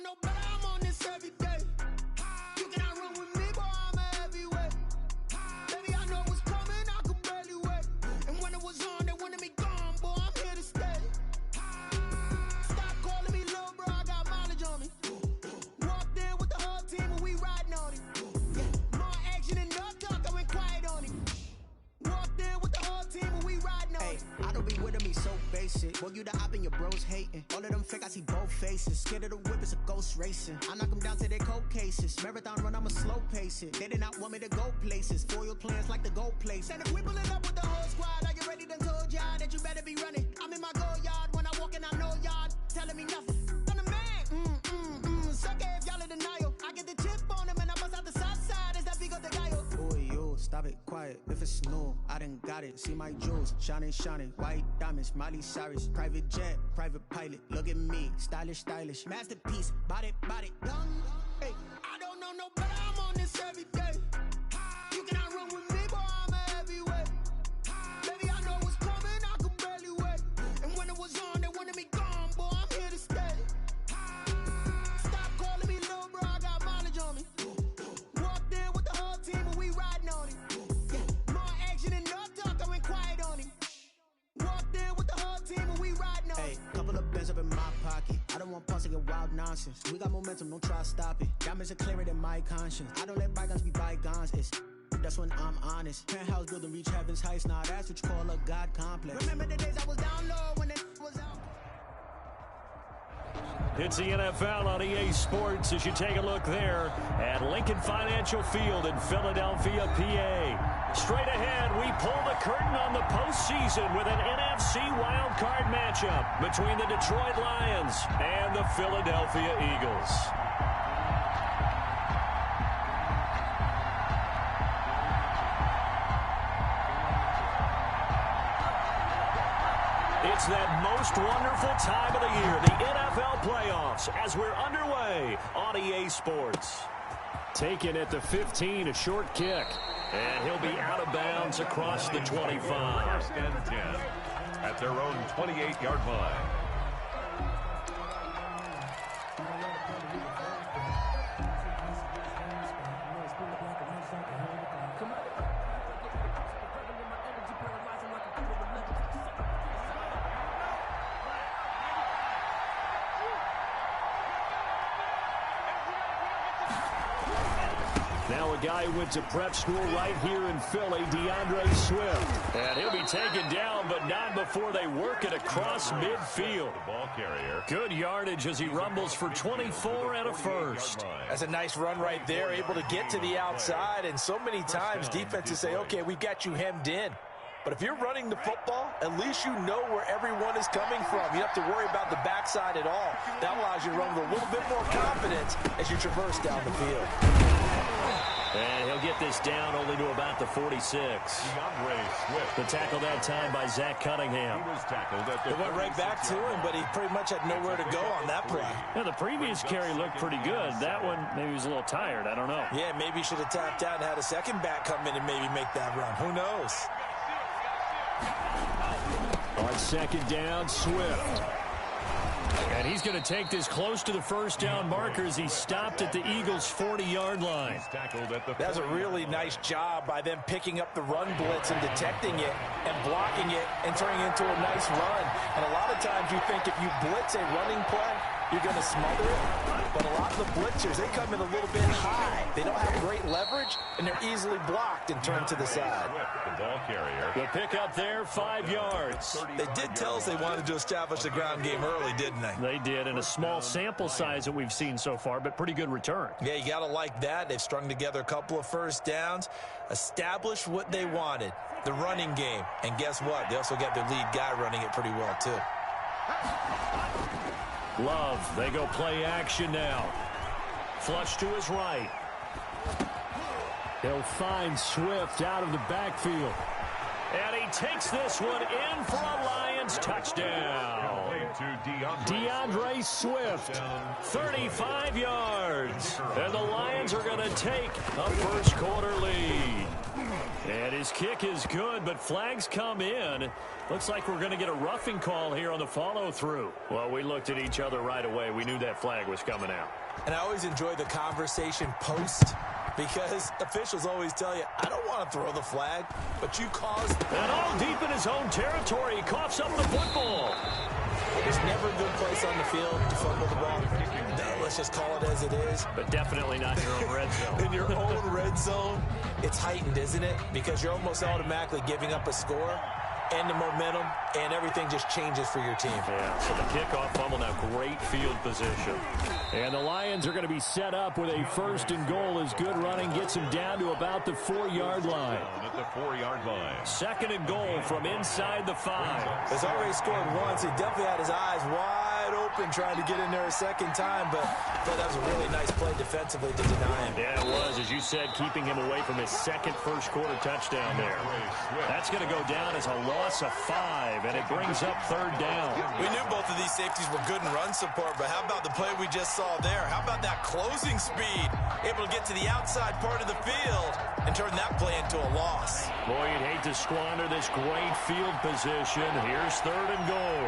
know no better, I'm on this every day. You cannot run with me, boy, I'm a heavyweight. Baby, I know what's coming, I could barely wait. And when it was on, they wanted me gone, boy, I'm here to stay. Stop calling me little bro, I got mileage on me. Walked in with the whole team and we riding on it. More action and no talk, I went quiet on it. Walked in with the whole team and we riding on it. I don't be with me so basic. Boy, you the op and your bros hating. All of them fake, I see both faces. Scared of the whip, it's a ghost racing. I knock them down to their cold cases. Marathon run, I'ma slow pace it. They did not want me to go places. Foil plans like the gold place. And if we pulling up with the whole squad, are you ready? Done told y'all that you better be running. I'm in my go yard when I walk in, I know y'all telling me nothing. I'm the man. Sucker if y'all in denial. I get the chip on them and I bust out the south side. Is that big of the guy? Boy, yo, stop it, quiet. If it's new, I done got it. See my jewels, shining, shining. White diamonds, Miley Cyrus. Private jet, private pilot. Look at me, stylish, stylish. Masterpiece, body, young. Hey, I don't know no better, I'm on this every day. You cannot run with me, boy, I'm a heavyweight. Baby, I know what's coming, I could barely wait. And when it was on, they wanted me gone, boy, I'm here to stay. Stop calling me little bro, I got mileage on me. Walked in with the whole team and we riding on it. More action and no talk, I went quiet on it. Walked in with the whole team and we riding on it. hey, couple of bands up in my pocket. I don't want pause to get wild nonsense. We got momentum, don't try to stop it. Diamonds are clearer than my conscience. I don't let bygones be bygones. That's when I'm honest. Penthouse building reach heaven's heights. Now that's what you call a God complex. Remember the days I was down low when it was out. It's the NFL on EA Sports as you take a look there at Lincoln Financial Field in Philadelphia, PA. Straight ahead, we pull the curtain on the postseason with an NFC wildcard matchup between the Detroit Lions and the Philadelphia Eagles. It's that most wonderful time of the year, the NFL playoffs, as we're underway on EA Sports. Taken at the 15, a short kick. And he'll be out of bounds across the 25. First and 10 at their own 28-yard line. Now a guy who went to prep school right here in Philly, DeAndre Swift. And he'll be taken down, but not before they work it across midfield. The ball carrier. Good yardage as he rumbles for 24 and a first. That's a nice run right there, able to get to the outside. And so many times defenses say, okay, we've got you hemmed in. But if you're running the football, at least you know where everyone is coming from. You don't have to worry about the backside at all. That allows you to run with a little bit more confidence as you traverse down the field. And he'll get this down only to about the 46. The tackle that time by Zach Cunningham. He was tackled at the It went right back to him, but he pretty much had nowhere to go on that play. Yeah, the previous carry looked pretty good. That one, maybe he was a little tired. I don't know. Yeah, maybe he should have tapped out and had a second back come in and maybe make that run. Who knows? On second down, Swift. And he's going to take this close to the first down marker as he stopped at the Eagles' 40-yard line. That's a really nice job by them picking up the run blitz and detecting it and blocking it and turning it into a nice run. And a lot of times you think if you blitz a running play, you're going to smother it. But a lot of the blitzers, they come in a little bit high. They don't have great leverage, and they're easily blocked and turned to the side. The ball carrier. The pickup there, 5 yards. They did tell us they wanted to establish the ground game early, didn't they? They did, in a small sample size that we've seen so far, but pretty good return. Yeah, you got to like that. They've strung together a couple of first downs, established what they wanted, the running game. And guess what? They also got their lead guy running it pretty well, too. Love, they go play action now. Flush to his right. He'll find Swift out of the backfield. And he takes this one in for a Lions touchdown. DeAndre Swift, 35 yards. And the Lions are going to take a first quarter lead. And his kick is good, but flags come in. Looks like we're going to get a roughing call here on the follow-through. Well, we looked at each other right away. We knew that flag was coming out. And I always enjoy the conversation post because officials always tell you, I don't want to throw the flag, but you caused... And all deep in his own territory, he coughs up the football. There's never a good place on the field to fumble the ball. Let's just call it as it is. But definitely not in your own red zone. In your own red zone, it's heightened, isn't it? Because you're almost automatically giving up a score and the momentum, and everything just changes for your team. Yeah, so the kickoff fumble, now great field position. And the Lions are going to be set up with a first and goal as good running gets him down to about the 4-yard line. At the 4-yard line. Second and goal from inside the 5. He's already scored once. He definitely had his eyes wide open trying to get in there a second time, but I thought that was a really nice play defensively to deny him. Yeah, it was, as you said, keeping him away from his second first-quarter touchdown there. That's going to go down as a loss of 5, and it brings up third down. We knew both of these safeties were good in run support, but how about the play we just saw there? How about that closing speed? Able to get to the outside part of the field and turn that play into a loss. Boy, you'd hate to squander this great field position. Here's third and goal.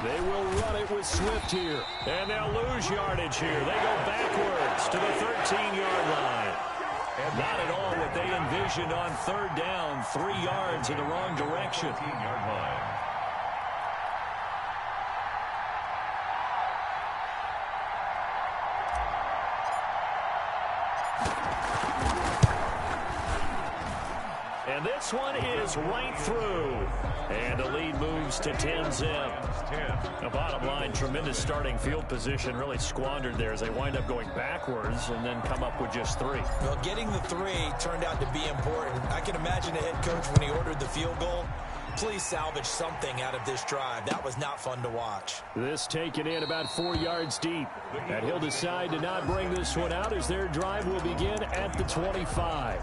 They will run it with Swift here, and they'll lose yardage here. They go backwards to the 13-yard line. And not at all what they envisioned on third down. 3 yards in the wrong direction. 13-yard line. And this one is right through. And the lead moves to 10-zip. The bottom line, tremendous starting field position, really squandered there as they wind up going backwards and then come up with just 3. Well, getting the 3 turned out to be important. I can imagine the head coach when he ordered the field goal. Please salvage something out of this drive. That was not fun to watch. This taken in about 4 yards deep. And he'll decide to not bring this one out as their drive will begin at the 25.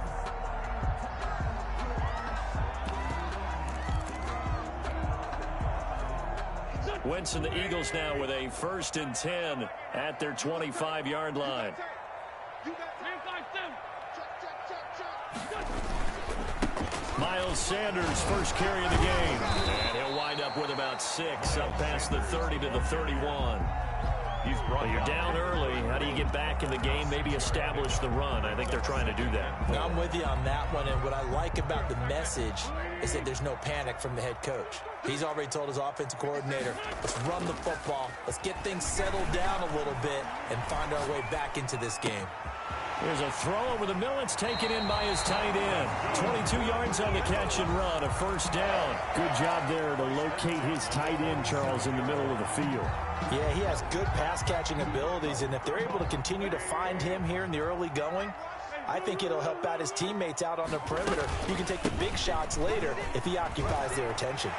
Wentz and the Eagles now with a 1st and 10 at their 25-yard line. Miles Sanders first carry of the game. And he'll wind up with about 6 up past the 30 to the 31. You're down early. How do you get back in the game? Maybe establish the run. I think they're trying to do that. I'm with you on that one, and what I like about the message is that there's no panic from the head coach. He's already told his offensive coordinator, let's run the football, let's get things settled down a little bit and find our way back into this game. There's a throw over the middle. It's taken in by his tight end. 22 yards on the catch and run, a first down. Good job there to locate his tight end, Charles, in the middle of the field. Yeah, he has good pass-catching abilities, and if they're able to continue to find him here in the early going, I think it'll help out his teammates out on the perimeter. You can take the big shots later if he occupies their attention.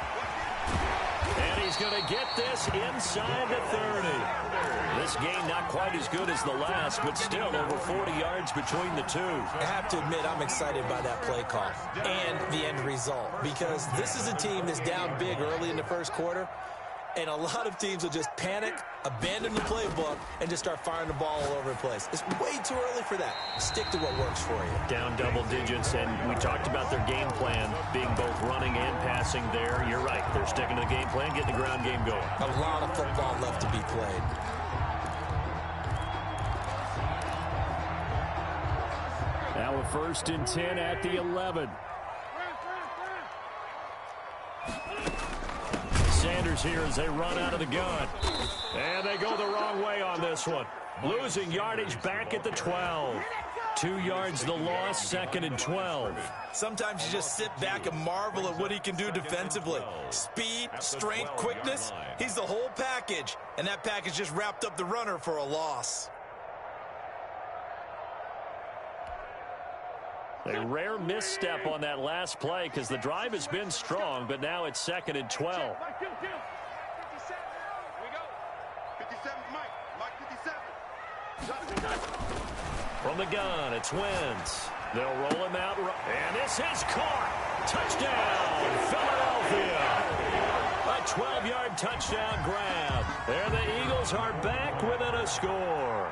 And he's going to get this inside the 30. This game not quite as good as the last, but still over 40 yards between the two. I have to admit, I'm excited by that play call and the end result, because this is a team that's down big early in the first quarter, and a lot of teams will just panic, abandon the playbook, and just start firing the ball all over the place. It's way too early for that. Stick to what works for you. Down double digits, and we talked about their game plan being both running and passing there. You're right. They're sticking to the game plan, getting the ground game going. A lot of football left to be played. Now a 1st and 10 at the 11. Sanders here as they run out of the gun. And they go the wrong way on this one. Losing yardage back at the 12. 2 yards the loss, 2nd and 12. Sometimes you just sit back and marvel at what he can do defensively. Speed, strength, quickness. He's the whole package. And that package just wrapped up the runner for a loss. A rare misstep on that last play because the drive has been strong, but now it's 2nd and 12. From the gun, it's Wentz. They'll roll him out, and this is caught. Touchdown, Philadelphia. A 12-yard touchdown grab. There the Eagles are back within a score.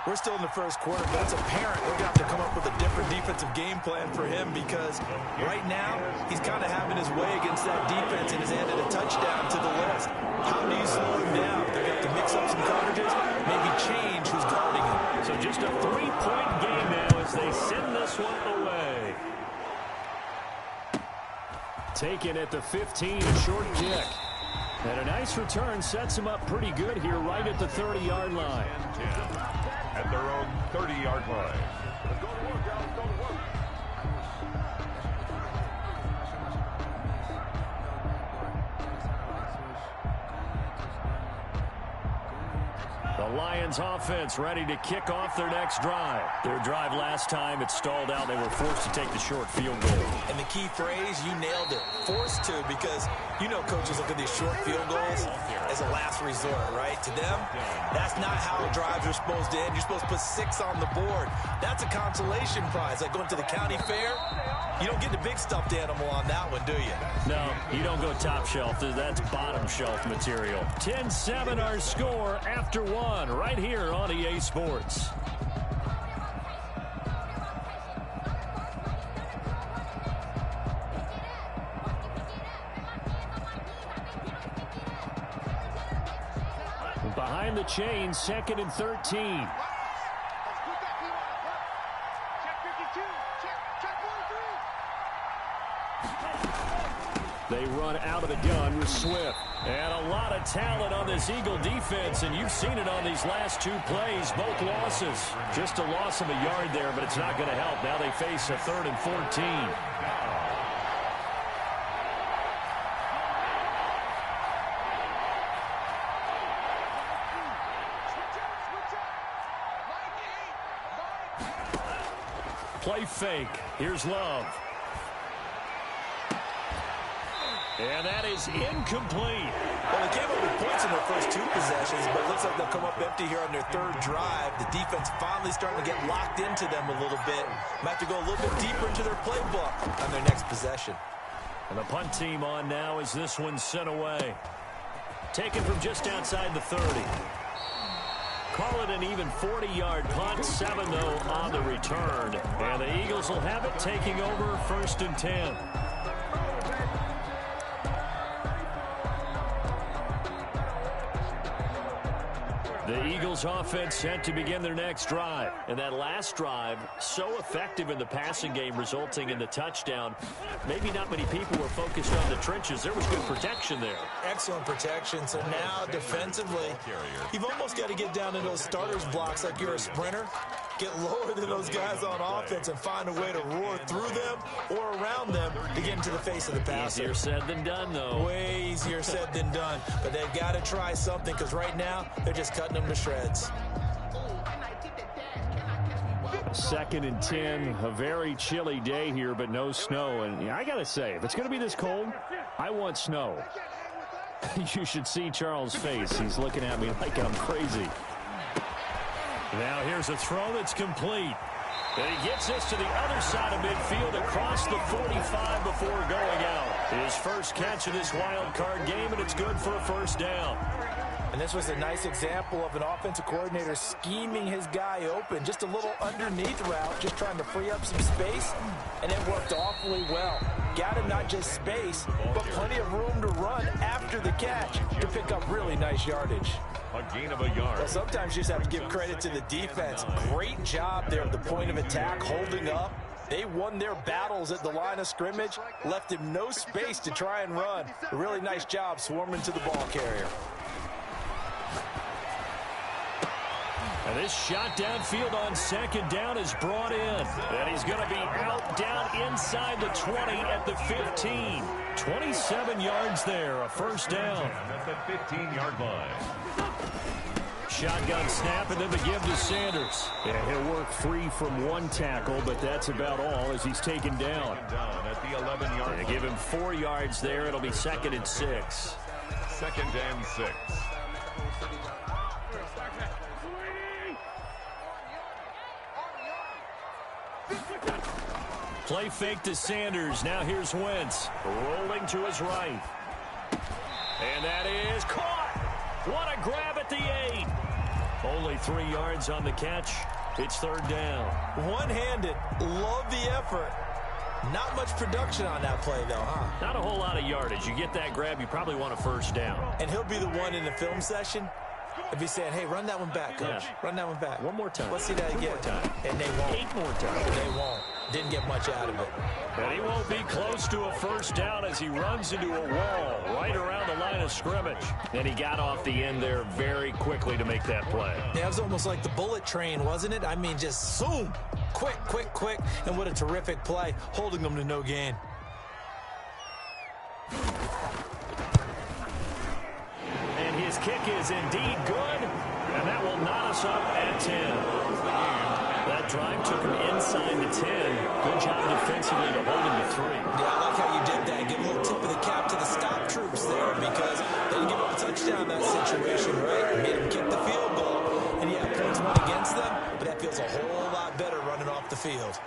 We're still in the first quarter, but it's apparent they're going to have to come up with a different defensive game plan for him because right now he's kind of having his way against that defense and has added a touchdown to the list. How do you slow him down? They're going to have to mix up some coverages, maybe change who's guarding him. So just a 3-point game now as they send this one away. Taken at the 15, a short kick. And a nice return sets him up pretty good here right at the 30-yard line. At their own 30-yard line. The Lions offense ready to kick off their next drive. Their drive last time, it stalled out. They were forced to take the short field goal. And the key phrase, you nailed it, forced to, because you know coaches look at these short field goals as a last resort, right? To them, that's not how drives are supposed to end. You're supposed to put 6 on the board. That's a consolation prize, like going to the county fair. You don't get the big stuffed animal on that one, do you? No, you don't go top shelf. That's bottom shelf material. 10-7 our score after 1 right here on EA Sports. Behind the chain, 2nd and 13. They run out of the gun with Swift. And a lot of talent on this Eagle defense, and you've seen it on these last 2 plays, both losses. Just a loss of a yard there, but it's not going to help. Now they face a 3rd and 14. Play fake. Here's Love. And that is incomplete. Well, they came up with points in their first 2 possessions, but it looks like they'll come up empty here on their 3rd drive. The defense finally starting to get locked into them a little bit. Might have to go a little bit deeper into their playbook on their next possession. And the punt team on now as this one's sent away. Taken from just outside the 30. Call it an even 40-yard punt, 7 though on the return. And the Eagles will have it taking over 1st and 10. The Eagles offense set to begin their next drive. And that last drive, so effective in the passing game, resulting in the touchdown. Maybe not many people were focused on the trenches. There was good protection there. Excellent protection. So now defensively, you've almost got to get down in those starters blocks like you're a sprinter. Get lower than those guys on offense and find a way to roar through them or around them to get into the face of the passer. Easier said than done, though. Way easier said than done. But they've got to try something because right now they're just cutting them to shreds. 2nd and 10, a very chilly day here, but no snow. And yeah, I got to say, if it's going to be this cold, I want snow. You should see Charles' face. He's looking at me like I'm crazy. Now here's a throw that's complete. And he gets this to the other side of midfield across the 45 before going out. His first catch of this wild card game, and it's good for a 1st down. And this was a nice example of an offensive coordinator scheming his guy open. Just a little underneath route, just trying to free up some space, and it worked awfully well. Got him not just space, but plenty of room to run after the catch to pick up really nice yardage. A gain of a yard. Well, sometimes you just have to give credit to the defense. Great job there at the point of attack, holding up. They won their battles at the line of scrimmage, left him no space to try and run. A really nice job swarming to the ball carrier. And this shot downfield on 2nd down is brought in. And he's going to be out down inside the 20 at the 15. 27 yards there, a 1st down. At the 15-yard line. Shotgun snap and then the give to Sanders. And he'll work free from 1 tackle, but that's about all as he's taken down. At the 11-yard line. Give him 4 yards there. It'll be 2nd and 6. 2nd and 6. Play fake to Sanders. Now here's Wentz. Rolling to his right. And that is caught. What a grab at the 8. Only 23 yards on the catch. It's third down. One-handed. Love the effort. Not much production on that play, though, huh? Not a whole lot of yardage. You get that grab, you probably want a first down. And he'll be the one in the film session if he's saying, hey, run that one back, coach. Yeah. Run that one back. One more time. Let's see that again. 2 more times. And they won't. 8 more times. They won't. Didn't get much out of it. And he won't be close to a first down as he runs into a wall right around the line of scrimmage. And he got off the end there very quickly to make that play. Yeah, it was almost like the bullet train, wasn't it? I mean, just zoom. Quick, quick, quick. And what a terrific play, holding them to no gain. And his kick is indeed good. And that will knot us up at 10. That drive took him inside the 10. Good job defensively to hold him to 3. Yeah, I like how you did that. Give a little tip of the cap to the stop troops there because they didn't give up a touchdown in that situation, right? Made them kick the field goal. And yeah, points went against them, but that feels a whole lot better running off the field.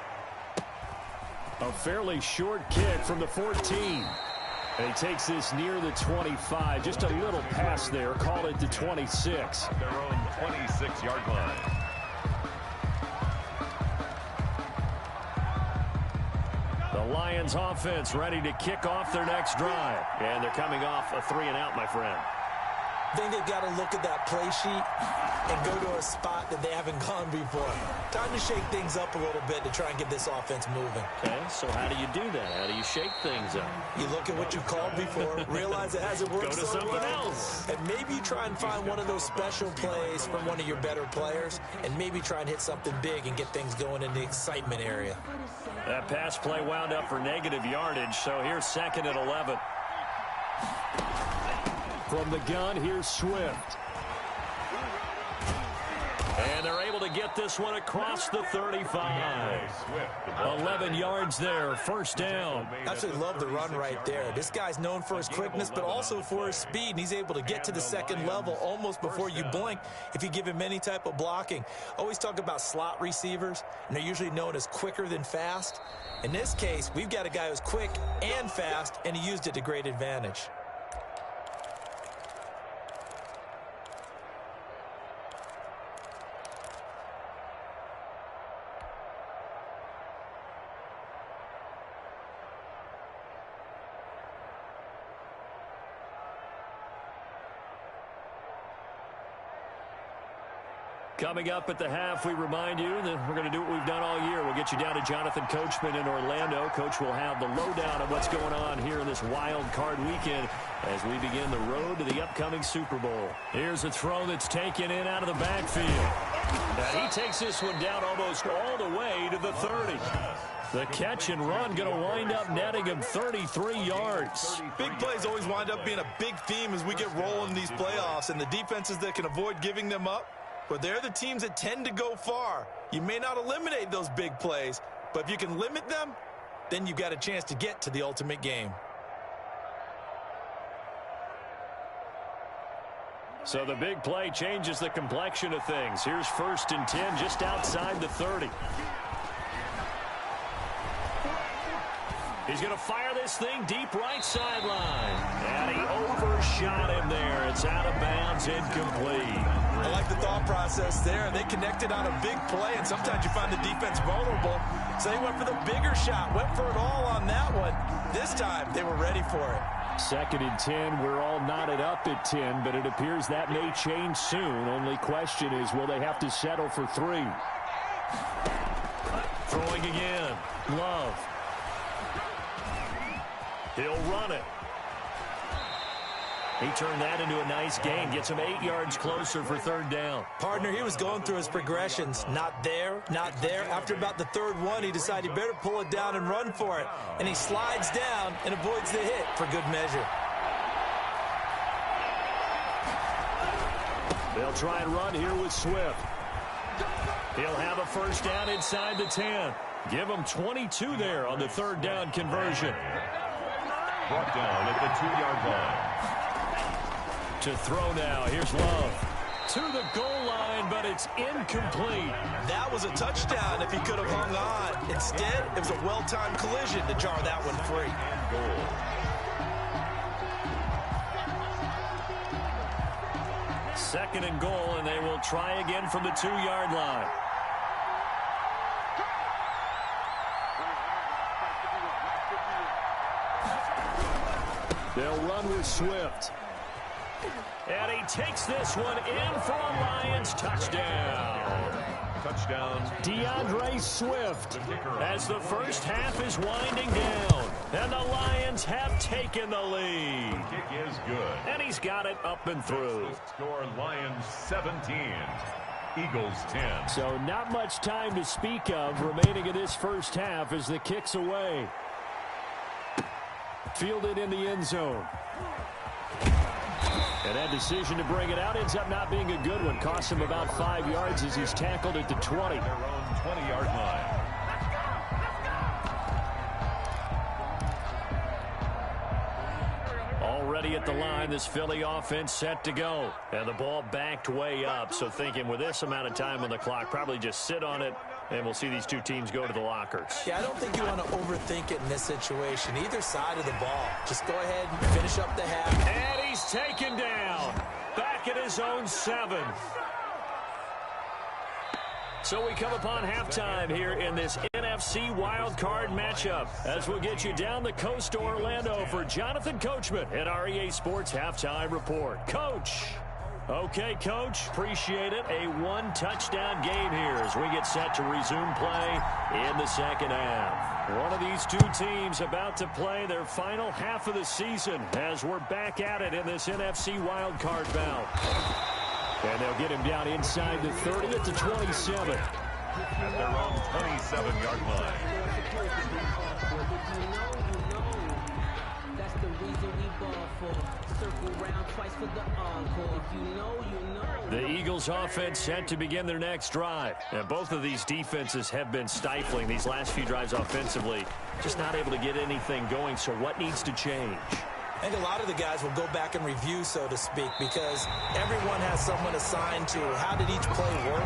A fairly short kick from the 14. And he takes this near the 25. Just a little pass there. Call it the 26. Their own 26-yard line. The Lions offense ready to kick off their next drive. And they're coming off a 3-and-out, my friend. I think they've got to look at that play sheet and go to a spot that they haven't gone before. Time to shake things up a little bit to try and get this offense moving. Okay, so how do you do that? How do you shake things up? You look at what you called before, realize it hasn't worked Go to so something well, else. and maybe you try and find one of those special plays from one of your better players, and maybe try and hit something big and get things going in the excitement area. That pass play wound up for negative yardage, so here's 2nd and 11. From the gun, here's Swift. And they're able to get this one across the 35. 11 yards there, first down. Absolutely love the run right there. This guy's known for his quickness, but also for his speed, and he's able to get to the second level almost before you blink if you give him any type of blocking. Always talk about slot receivers, and they're usually known as quicker than fast. In this case, we've got a guy who's quick and fast, and he used it to great advantage. Coming up at the half, we remind you that we're going to do what we've done all year. We'll get you down to Jonathan Coachman in Orlando. Coach will have the lowdown of what's going on here in this wild card weekend as we begin the road to the upcoming Super Bowl. Here's a throw that's taken in out of the backfield. And he takes this one down almost all the way to the 30. The catch and run going to wind up netting him 33 yards. Big plays always wind up being a big theme as we get rolling in these playoffs, and the defenses that can avoid giving them up, but they're the teams that tend to go far. You may not eliminate those big plays, but if you can limit them, then you've got a chance to get to the ultimate game. So the big play changes the complexion of things. Here's 1st and 10 just outside the 30. He's going to fire this thing deep right sideline. And he overshot him there. It's out of bounds, incomplete. I like the thought process there. They connected on a big play, and sometimes you find the defense vulnerable. So they went for the bigger shot, went for it all on that one. This time, they were ready for it. 2nd and 10, we're all knotted up at 10, but it appears that may change soon. Only question is, will they have to settle for 3? Throwing again. Love. He'll run it. He turned that into a nice gain. Gets him 8 yards closer for 3rd down. Partner, he was going through his progressions. Not there, not there. After about the 3rd one, he decided he better pull it down and run for it. And he slides down and avoids the hit for good measure. They'll try and run here with Swift. He'll have a first down inside the 10. Give him 22 there on the 3rd down conversion. Brought down at the 2-yard line. To throw now. Here's Love. To the goal line, but it's incomplete. That was a touchdown if he could have hung on. Instead, it was a well-timed collision to jar that one free. 2nd and goal, and they will try again from the 2-yard line. They'll run with Swift. And he takes this one in for a Lions touchdown. Touchdown. DeAndre Swift as the first half is winding down. And the Lions have taken the lead. Kick is good. And he's got it up and through. Score Lions 17. Eagles 10. So not much time to speak of remaining in this first half as the kick's away. Fielded in the end zone. And that decision to bring it out ends up not being a good one. Costs him about 5 yards as he's tackled at the 20. Their own 20-yard line. Already at the line, this Philly offense set to go. And the ball backed way up. So thinking with this amount of time on the clock, probably just sit on it, and we'll see these two teams go to the lockers. Yeah, I don't think you want to overthink it in this situation. Either side of the ball. Just go ahead and finish up the half. And he's taken down. Back at his own 7. So we come upon halftime here in this NFC wildcard matchup as we'll get you down the coast to Orlando for Jonathan Coachman at our EA Sports Halftime Report. Coach. Okay, Coach, appreciate it. A 1-touchdown game here as we get set to resume play in the second half. One of these two teams about to play their final half of the season as we're back at it in this NFC wildcard bout. And they'll get him down inside the 30 at the 27. At their own 27-yard line. That's the reason we ball for. Circle round twice for the encore. If you know, you know. The Eagles offense set to begin their next drive. And both of these defenses have been stifling these last few drives offensively. Just not able to get anything going. So what needs to change? I think a lot of the guys will go back and review, so to speak, because everyone has someone assigned to how did each play work.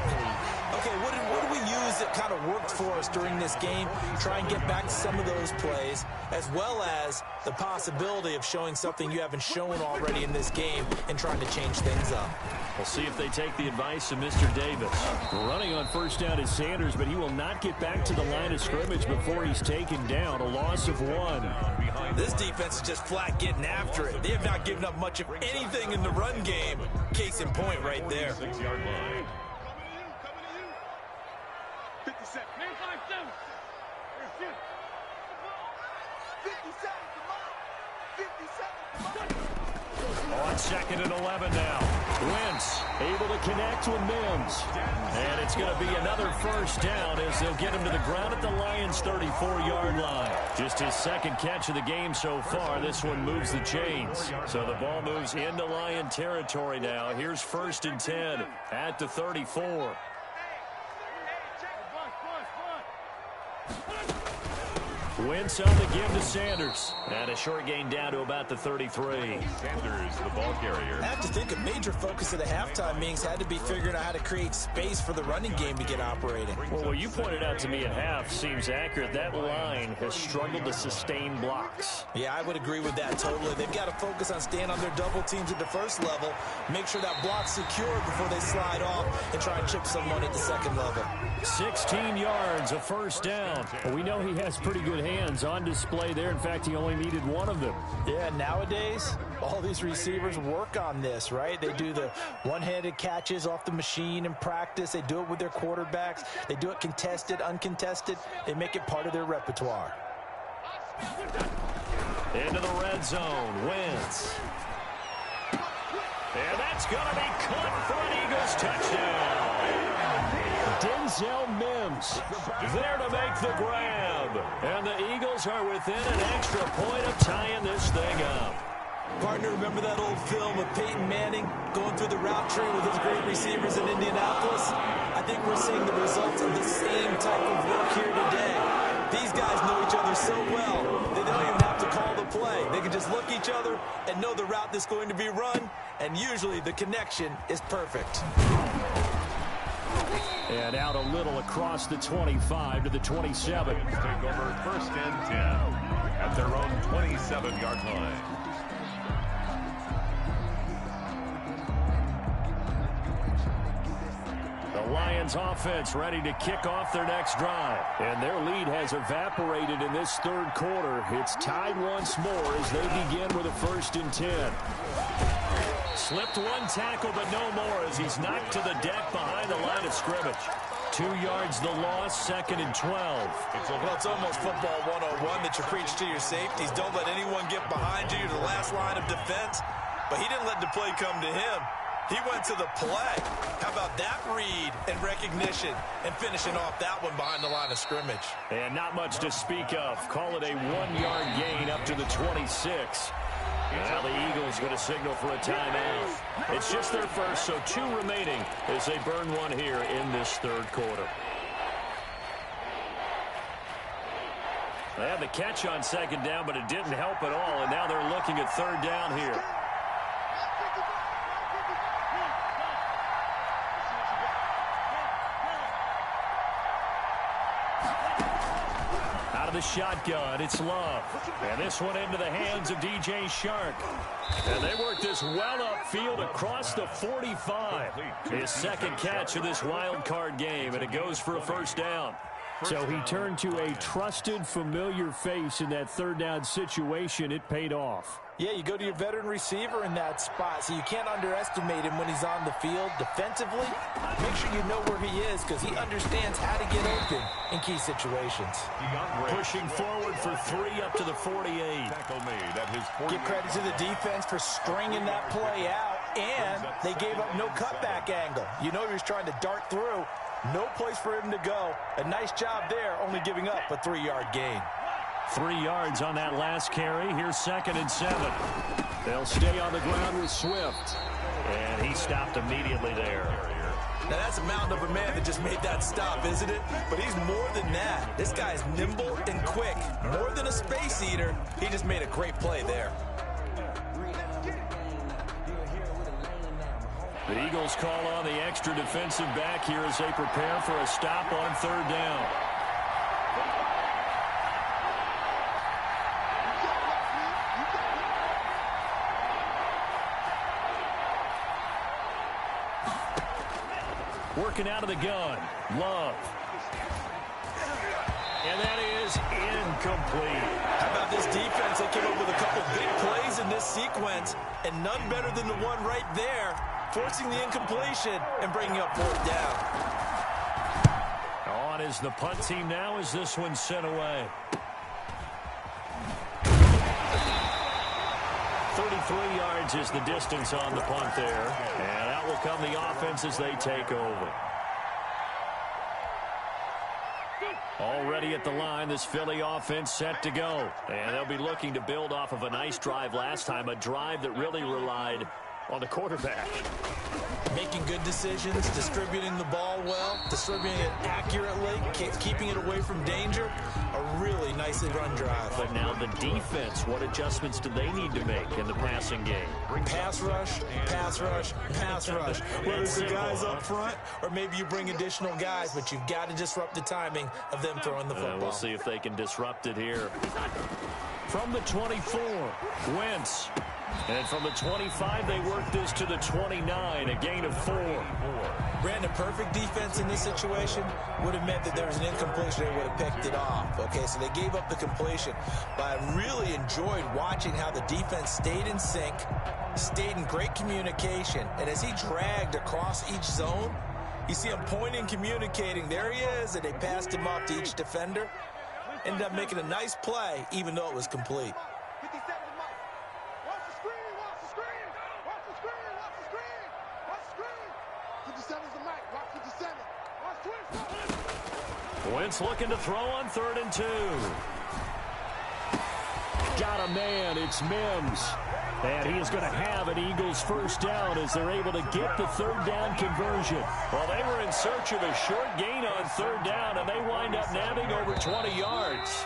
Okay, what did we use that kind of worked for us during this game? Try and get back to some of those plays, as well as the possibility of showing something you haven't shown already in this game and trying to change things up. We'll see if they take the advice of Mr. Davis. Running on first down is Sanders, but he will not get back to the line of scrimmage before he's taken down. A loss of 1. This defense is just flat getting after it. They have not given up much of anything in the run game. Case in point right there. 6-yard line. 57. 57. 57. On 2nd and 11 now. Wentz able to connect with Mims. And it's going to be another first down as they'll get him to the ground at the Lions' 34-yard line. Just his second catch of the game so far. This one moves the chains. So the ball moves into Lion territory now. Here's 1st and 10 at the 34. Wentz on the give to Sanders. And a short gain down to about the 33. Sanders, the ball carrier. I have to think a major focus of the halftime meetings had to be figuring out how to create space for the running game to get operating. Well, what you pointed out to me at half seems accurate. That line has struggled to sustain blocks. Yeah, I would agree with that totally. They've got to focus on staying on their double teams at the first level, make sure that block's secure before they slide off and try and chip someone at the second level. 16 yards, a first down. Well, we know he has pretty good hands on display there. In fact, he only needed one of them. Yeah, nowadays, all these receivers work on this, right? They do the one-handed catches off the machine in practice. They do it with their quarterbacks. They do it contested, uncontested. They make it part of their repertoire. Into the red zone, Wentz. And that's going to be caught for an Eagles touchdown. Denzel Mims there to make the grab. And the Eagles are within an extra point of tying this thing up. Partner, remember that old film of Peyton Manning going through the route tree with his great receivers in Indianapolis? I think we're seeing the results of the same type of work here today. These guys know each other so well, they don't even have to call the play. They can just look each other and know the route that's going to be run, and usually the connection is perfect. And out a little across the 25 to the 27. Take over 1st and 10 at their own 27-yard line. Lions offense ready to kick off their next drive. And their lead has evaporated in this third quarter. It's tied once more as they begin with a 1st and 10. Slipped one tackle, but no more as he's knocked to the deck behind the line of scrimmage. 2 yards the loss, 2nd and 12. Well, it's almost football 101 that you preach to your safeties. Don't let anyone get behind you. You're the last line of defense. But he didn't let the play come to him. He went to the play. How about that read and recognition and finishing off that one behind the line of scrimmage? And not much to speak of. Call it a 1-yard gain up to the 26. Now the Eagles going to signal for a timeout. It's just their first, so 2 remaining as they burn one here in this third quarter. They had the catch on 2nd down, but it didn't help at all, and now they're looking at 3rd down here. The shotgun, it's Love. And this one into the hands of DJ Shark. And they work this well upfield across the 45. His 2nd catch of this wild card game, and it goes for a 1st down. So he turned to a trusted, familiar face in that 3rd down situation. It paid off. Yeah, you go to your veteran receiver in that spot, so you can't underestimate him when he's on the field. Defensively, make sure you know where he is because he understands how to get open in key situations. Pushing forward for 3 up to the 48. Give credit to the defense for stringing that play out, and they gave up no cutback angle. You know he was trying to dart through. No place for him to go. A nice job there, only giving up a 3-yard gain. 3 yards on that last carry. Here's 2nd and 7. They'll stay on the ground with Swift. And he stopped immediately there. Now that's a mountain of a man that just made that stop, isn't it? But he's more than that. This guy's nimble and quick. More than a space eater. He just made a great play there. The Eagles call on the extra defensive back here as they prepare for a stop on 3rd down. Working out of the gun, Love. And that is incomplete. How about this defense? They came up with a couple big plays in this sequence, and none better than the one right there, forcing the incompletion and bringing up 4th down. On is the punt team now as this one's sent away. 33 yards is the distance on the punt there. And out will come the offense as they take over. Already at the line, this Philly offense set to go. And they'll be looking to build off of a nice drive last time, a drive that really relied on the quarterback. Making good decisions, distributing the ball well, distributing it accurately, keeping it away from danger. A really nicely run drive. But now the defense, what adjustments do they need to make in the passing game? Pass rush, pass rush, pass rush. Whether it's the guys up front or maybe you bring additional guys, but you've got to disrupt the timing of them throwing the football. We'll see if they can disrupt it here. From the 24, Wentz. And from the 25, they work this to the 29, a gain of 4. Brandon, perfect defense in this situation would have meant that there was an incompletion. They would have picked it off. Okay, so they gave up the completion. But I really enjoyed watching how the defense stayed in sync, stayed in great communication. And as he dragged across each zone, you see him pointing, communicating. There he is, and they passed him off to each defender. Ended up making a nice play, even though it was complete. Wentz looking to throw on 3rd and 2. Got a man, it's Mims. And he is going to have an Eagles 1st down as they're able to get the 3rd down conversion. Well, they were in search of a short gain on 3rd down, and they wind up nabbing over 20 yards.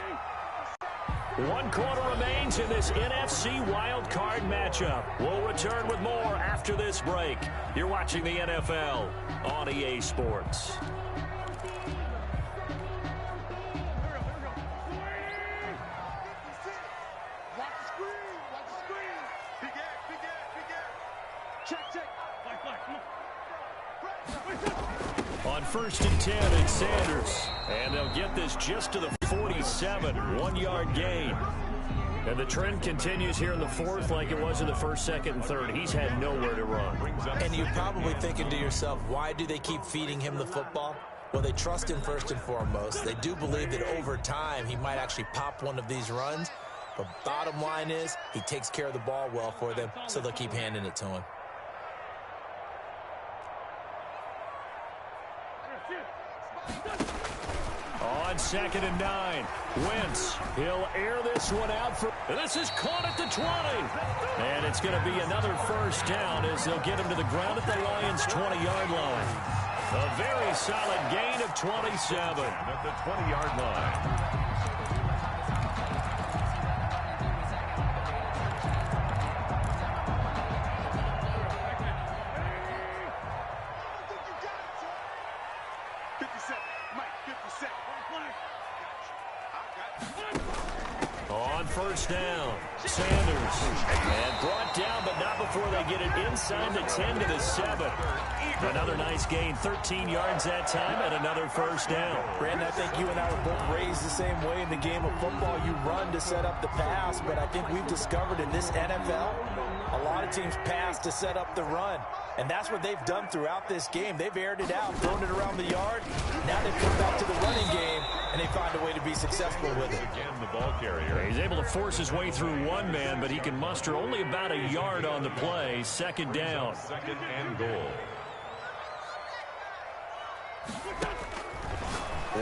1 quarter remains in this NFC wild card matchup. We'll return with more after this break. You're watching the NFL on EA Sports. On 1st and 10 at Sanders. And they'll get this just to the 47, 1-yard gain. And the trend continues here in the 4th like it was in the 1st, 2nd, and 3rd. He's had nowhere to run. And you're probably thinking to yourself, why do they keep feeding him the football? Well, they trust him first and foremost. They do believe that over time he might actually pop one of these runs. But bottom line is he takes care of the ball well for them, so they'll keep handing it to him. On 2nd and 9, Wentz. He'll air this one out for. This is caught at the 20. And it's going to be another 1st down as they'll get him to the ground at the Lions' 20-yard line. A very solid gain of 27 at the 20-yard line. On 1st down, Sanders. And brought down, but not before they get it inside the 10 to the 7. Another nice gain, 13 yards that time, and another 1st down. Brandon, I think you and I were both raised the same way in the game of football. You run to set up the pass, but I think we've discovered in this NFL, a lot of teams pass to set up the run. And that's what they've done throughout this game. They've aired it out, thrown it around the yard. Now they've come back to the running game, and they find a way to be successful with it. Again, the ball carrier. He's able to force his way through one man, but he can muster only about a yard on the play. 2nd down. 2nd and goal.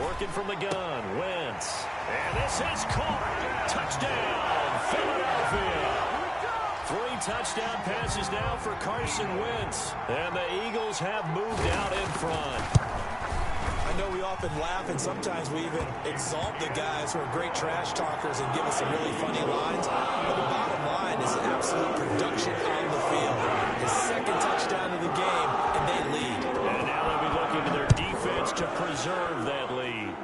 Working from the gun, Wentz. And this is caught. Touchdown, Philadelphia. 3 touchdown passes now for Carson Wentz. And the Eagles have moved out in front. I know we often laugh, and sometimes we even exalt the guys who are great trash talkers and give us some really funny lines. But the bottom line is absolute production on the field. His 2nd touchdown of the game, and they lead. And now they'll be looking to their defense to preserve that lead.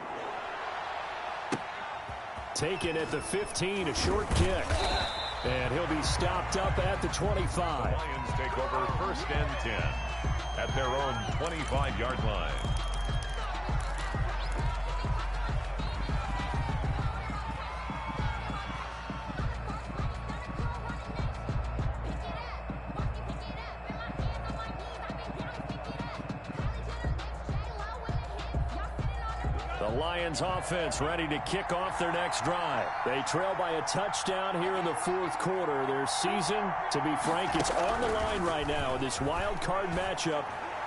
Taken at the 15, a short kick. And he'll be stopped up at the 25. Lions take over 1st and 10 at their own 25-yard line. The Lions offense ready to kick off their next drive. They trail by a touchdown here in the 4th quarter. Their season, to be frank, it's on the line right now in this wild card matchup.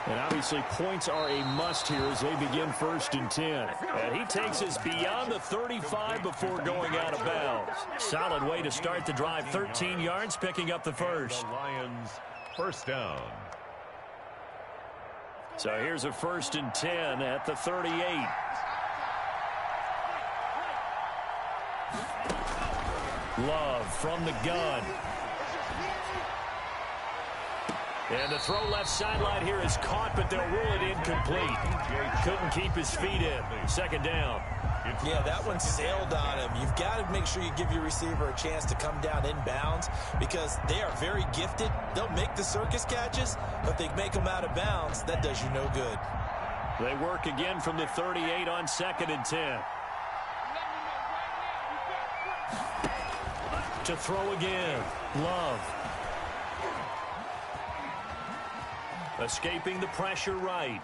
And obviously points are a must here as they begin 1st and 10. And he takes us beyond the 35 before going out of bounds. Solid way to start the drive. 13 yards, picking up the 1st. The Lions 1st down. So here's a 1st and 10 at the 38. Love from the gun. And the throw left sideline here is caught, but they'll rule it incomplete. Couldn't keep his feet in. 2nd down. Yeah, that one sailed on him. You've got to make sure you give your receiver a chance to come down inbounds because they are very gifted. They'll make the circus catches, but if they make them out of bounds, that does you no good. They work again from the 38 on 2nd and 10. To throw again. Love. Escaping the pressure right.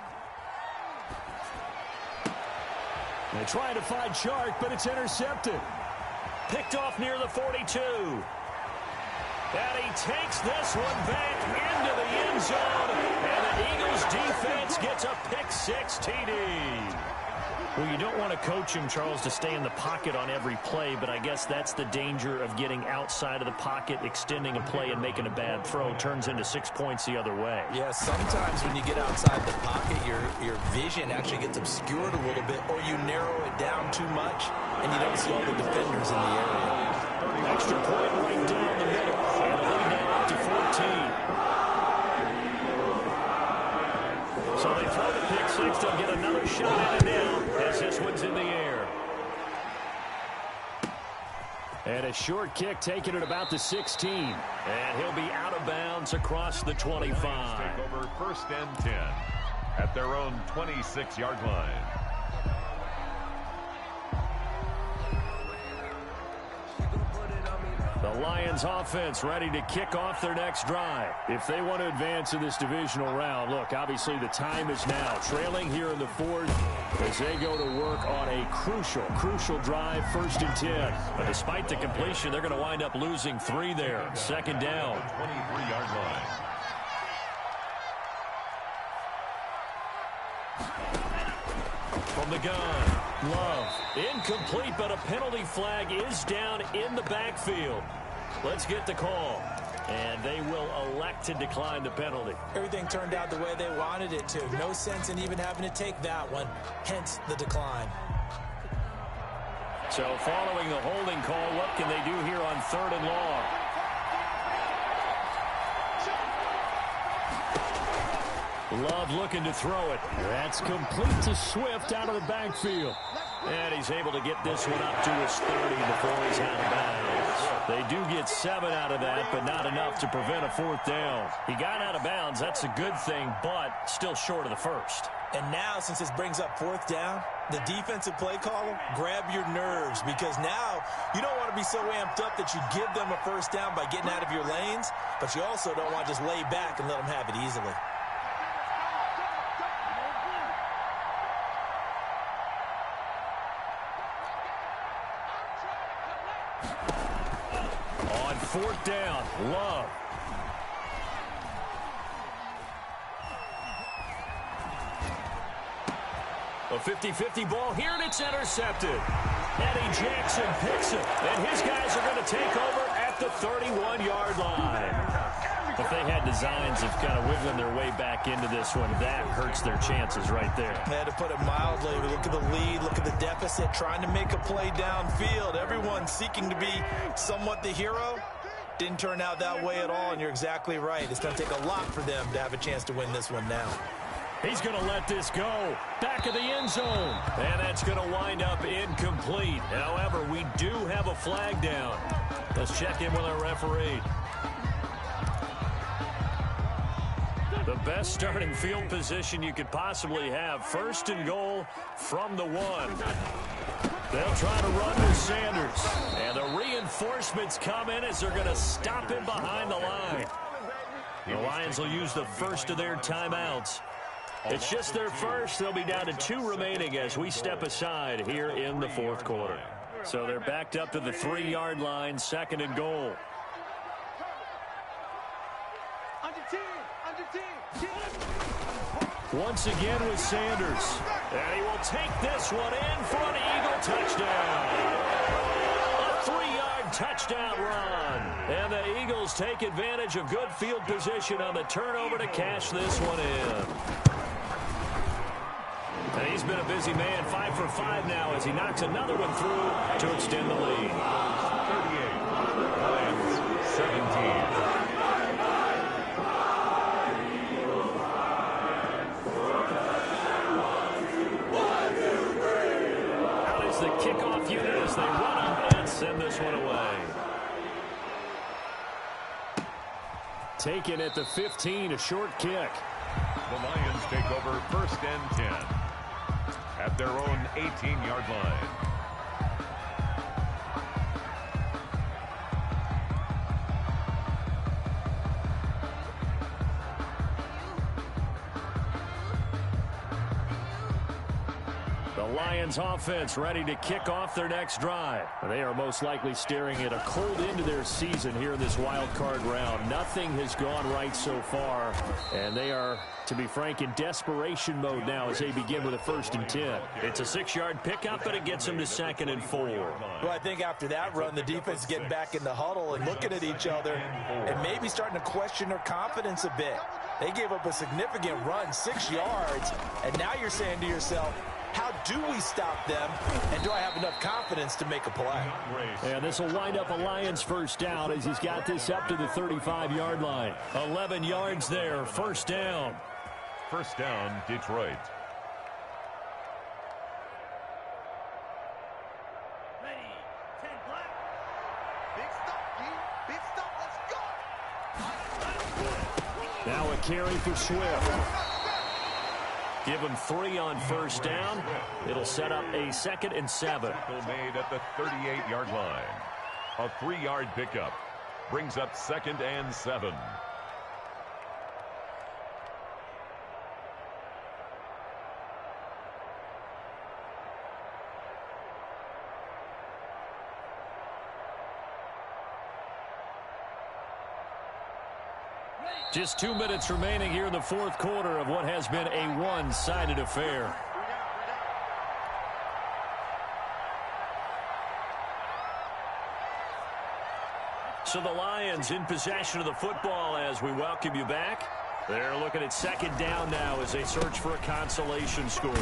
They try to find Chark, but it's intercepted. Picked off near the 42. And he takes this one back into the end zone. And the Eagles defense gets a pick-6 TD. Well, you don't want to coach him, Charles, to stay in the pocket on every play, but I guess that's the danger of getting outside of the pocket, extending a play, and making a bad throw. Turns into 6 points the other way. Yeah, sometimes when you get outside the pocket, your vision actually gets obscured a little bit, or you narrow it down too much, and you don't see all the defenders in the area. Extra point right down the middle, and a lead now up to 14. So they throw the pick-6. They'll get another shot at it now as this one's in the air. And a short kick taken at about the 16. And he'll be out of bounds across the 25. Take over 1st and 10 at their own 26-yard line. The Lions offense ready to kick off their next drive. If they want to advance in this divisional round, look, obviously the time is now. Trailing here in the fourth as they go to work on a crucial drive, 1st and 10. But despite the completion, they're going to wind up losing 3 there. 2nd down. 23-yard line. From the gun, Love. Incomplete, but a penalty flag is down in the backfield. Let's get the call. And they will elect to decline the penalty. Everything turned out the way they wanted it to. No sense in even having to take that one. Hence the decline. So following the holding call, what can they do here on 3rd and long? Love looking to throw it. That's complete to Swift out of the backfield. And he's able to get this one up to his 30 before he's out of bounds. They do get 7 out of that, but not enough to prevent a 4th down. He got out of bounds. That's a good thing, but still short of the 1st. And now, since this brings up 4th down, the defensive play caller, grab your nerves, because now you don't want to be so amped up that you give them a 1st down by getting out of your lanes, but you also don't want to just lay back and let them have it easily. On 4th down, Love. A 50-50 ball here, and it's intercepted. Eddie Jackson picks it, and his guys are going to take over at the 31-yard line. If they had designs of kind of wiggling their way back into this one, that hurts their chances right there. They had to put it mildly. Look at the lead, look at the deficit, trying to make a play downfield. Everyone seeking to be somewhat the hero. Didn't turn out that way at all, and you're exactly right. It's going to take a lot for them to have a chance to win this one now. He's going to let this go. Back of the end zone. And that's going to wind up incomplete. However, we do have a flag down. Let's check in with our referee. The best starting field position you could possibly have. 1st and goal from the 1. They'll try to run with Sanders. And the reinforcements come in as they're going to stop him behind the line. The Lions will use the first of their timeouts. It's just their first. They'll be down to 2 remaining as we step aside here in the 4th quarter. So they're backed up to the 3-yard line, 2nd and goal. Once again with Sanders. And he will take this one in for an Eagle touchdown. A 3-yard touchdown run. And the Eagles take advantage of good field position on the turnover to cash this one in. And he's been a busy man, 5 for 5 now as he knocks another one through to extend the lead. 38, Lions 17. The kickoff unit as they run up and send this one away. Taken at the 15, a short kick. The Lions take over 1st and 10 at their own 18-yard line. The Lions offense ready to kick off their next drive. They are most likely staring at a cold end to their season here in this wild card round. Nothing has gone right so far, and they are, to be frank, in desperation mode now as they begin with a 1st and 10. It's a 6-yard pickup, but it gets them to 2nd and 4. Well, I think after that run, the defense is getting back in the huddle and looking at each other and maybe starting to question their confidence a bit. They gave up a significant run, 6 yards, and now you're saying to yourself, how do we stop them, and do I have enough confidence to make a play? And this will wind up a Lions 1st down as he's got this up to the 35-yard line. 11 yards there, 1st down. 1st down, Detroit. Ready, 10 black. Big stop, G. Big stop, let's go. Now a carry for Swift. Give him 3 on first down. It'll set up a 2nd and 7. Tackle made at the 38-yard line. A 3-yard pickup brings up 2nd and 7. Just 2 minutes remaining here in the 4th quarter of what has been a one-sided affair. So the Lions in possession of the football as we welcome you back. They're looking at 2nd down now as they search for a consolation score.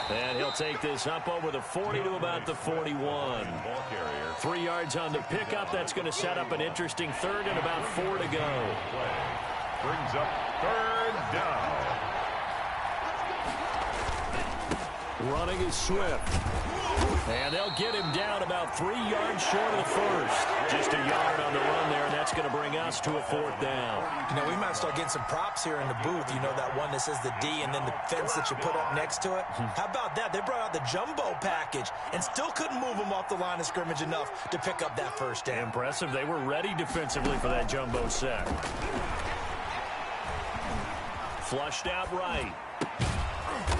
And he'll take this up over the 40 to about the 41. Ball carrier. 3 yards on the pickup. That's going to set up an interesting 3rd and about 4 to go. Brings up 3rd down. Running is Swift. And they'll get him down about 3 yards short of the first. Just a yard on the run there, and that's going to bring us to a 4th down. You know, we might start getting some props here in the booth. You know, that one that says the D and then the fence that you put up next to it? How about that? They brought out the jumbo package and still couldn't move them off the line of scrimmage enough to pick up that first down. Impressive. They were ready defensively for that jumbo sack. Flushed out right.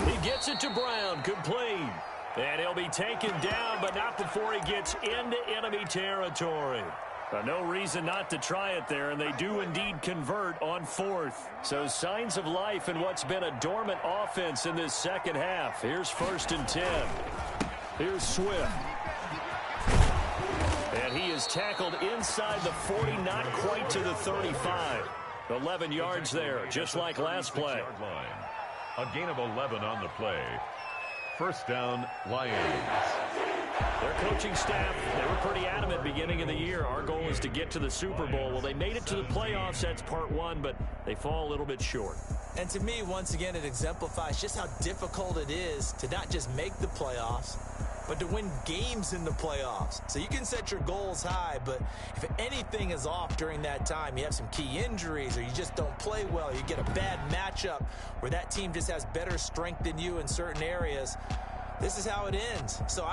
He gets it to Brown. Complete. And he'll be taken down, but not before he gets into enemy territory. No reason not to try it there, and they do indeed convert on 4th. So signs of life in what's been a dormant offense in this second half. Here's 1st and 10. Here's Swift. And he is tackled inside the 40, not quite to the 35. 11 yards there, just like last play. A gain of 11 on the play. 1st down, Lions. Their coaching staff, they were pretty adamant beginning of the year. Our goal is to get to the Super Bowl. Well, they made it to the playoffs. That's part 1, but they fall a little bit short. And to me, once again, it exemplifies just how difficult it is to not just make the playoffs, but to win games in the playoffs. So you can set your goals high, but if anything is off during that time, you have some key injuries or you just don't play well, you get a bad matchup where that team just has better strength than you in certain areas, this is how it ends. So